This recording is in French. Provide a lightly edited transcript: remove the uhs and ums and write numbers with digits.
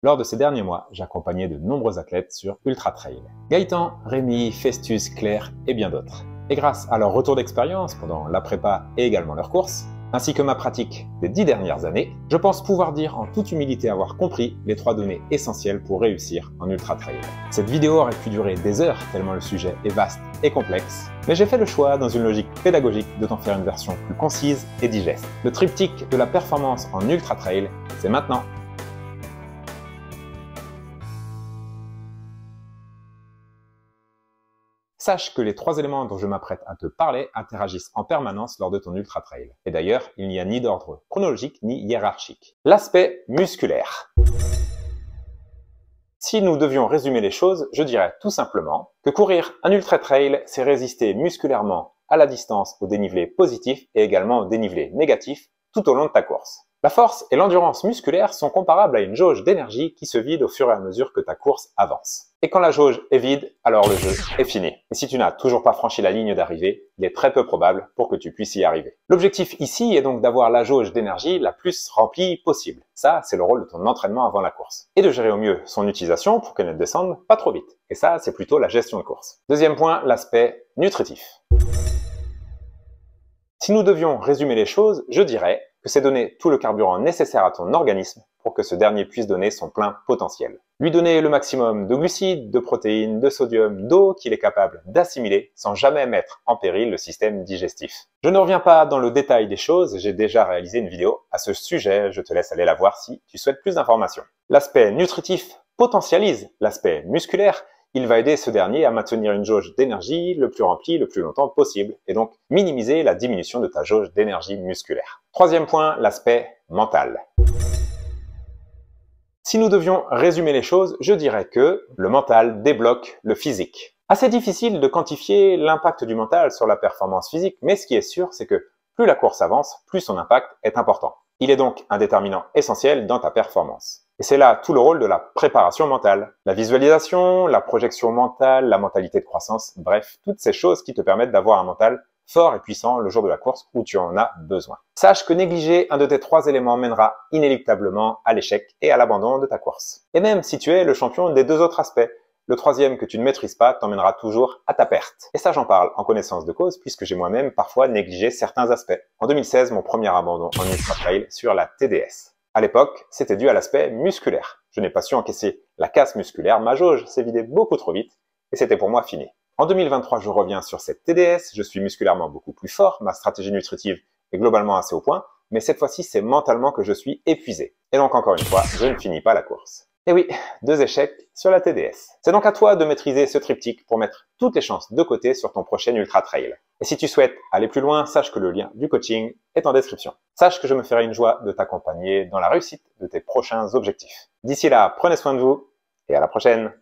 Lors de ces derniers mois, j'ai accompagné de nombreux athlètes sur Ultra Trail. Gaëtan, Rémi, Festus, Claire et bien d'autres. Et grâce à leur retour d'expérience pendant la prépa et également leurs courses, ainsi que ma pratique des 10 dernières années, je pense pouvoir dire en toute humilité avoir compris les 3 données essentielles pour réussir en Ultra Trail. Cette vidéo aurait pu durer des heures tellement le sujet est vaste et complexe, mais j'ai fait le choix dans une logique pédagogique de t'en faire une version plus concise et digeste. Le triptyque de la performance en Ultra Trail, c'est maintenant. Sache que les 3 éléments dont je m'apprête à te parler interagissent en permanence lors de ton Ultra Trail. Et d'ailleurs, il n'y a ni d'ordre chronologique ni hiérarchique. L'aspect musculaire. Si nous devions résumer les choses, je dirais tout simplement que courir un Ultra Trail, c'est résister musculairement à la distance au dénivelé positif et également au dénivelé négatif tout au long de ta course. La force et l'endurance musculaire sont comparables à une jauge d'énergie qui se vide au fur et à mesure que ta course avance. Et quand la jauge est vide, alors le jeu est fini. Et si tu n'as toujours pas franchi la ligne d'arrivée, il est très peu probable pour que tu puisses y arriver. L'objectif ici est donc d'avoir la jauge d'énergie la plus remplie possible. Ça, c'est le rôle de ton entraînement avant la course. Et de gérer au mieux son utilisation pour qu'elle ne descende pas trop vite. Et ça, c'est plutôt la gestion de course. Deuxième point, l'aspect nutritif. Si nous devions résumer les choses, je dirais que c'est donner tout le carburant nécessaire à ton organisme pour que ce dernier puisse donner son plein potentiel. Lui donner le maximum de glucides, de protéines, de sodium, d'eau qu'il est capable d'assimiler sans jamais mettre en péril le système digestif. Je ne reviens pas dans le détail des choses, j'ai déjà réalisé une vidéo à ce sujet, je te laisse aller la voir si tu souhaites plus d'informations. L'aspect nutritif potentialise l'aspect musculaire. Il va aider ce dernier à maintenir une jauge d'énergie le plus remplie le plus longtemps possible et donc minimiser la diminution de ta jauge d'énergie musculaire. Troisième point, l'aspect mental. Si nous devions résumer les choses, je dirais que le mental débloque le physique. Assez difficile de quantifier l'impact du mental sur la performance physique, mais ce qui est sûr, c'est que plus la course avance, plus son impact est important. Il est donc un déterminant essentiel dans ta performance. Et c'est là tout le rôle de la préparation mentale. La visualisation, la projection mentale, la mentalité de croissance, bref, toutes ces choses qui te permettent d'avoir un mental fort et puissant le jour de la course où tu en as besoin. Sache que négliger un de tes 3 éléments mènera inéluctablement à l'échec et à l'abandon de ta course. Et même si tu es le champion des 2 autres aspects, le 3e que tu ne maîtrises pas t'emmènera toujours à ta perte. Et ça, j'en parle en connaissance de cause puisque j'ai moi-même parfois négligé certains aspects. En 2016, mon premier abandon en Ultra Trail sur la TDS. À l'époque, c'était dû à l'aspect musculaire. Je n'ai pas su encaisser la casse musculaire, ma jauge s'est vidée beaucoup trop vite et c'était pour moi fini. En 2023, je reviens sur cette TDS, je suis musculairement beaucoup plus fort, ma stratégie nutritive est globalement assez au point, mais cette fois-ci, c'est mentalement que je suis épuisé. Et donc encore une fois, je ne finis pas la course. Et oui, 2 échecs sur la TDS. C'est donc à toi de maîtriser ce triptyque pour mettre toutes les chances de côté sur ton prochain Ultra Trail. Et si tu souhaites aller plus loin, sache que le lien du coaching est en description. Sache que je me ferai une joie de t'accompagner dans la réussite de tes prochains objectifs. D'ici là, prenez soin de vous et à la prochaine.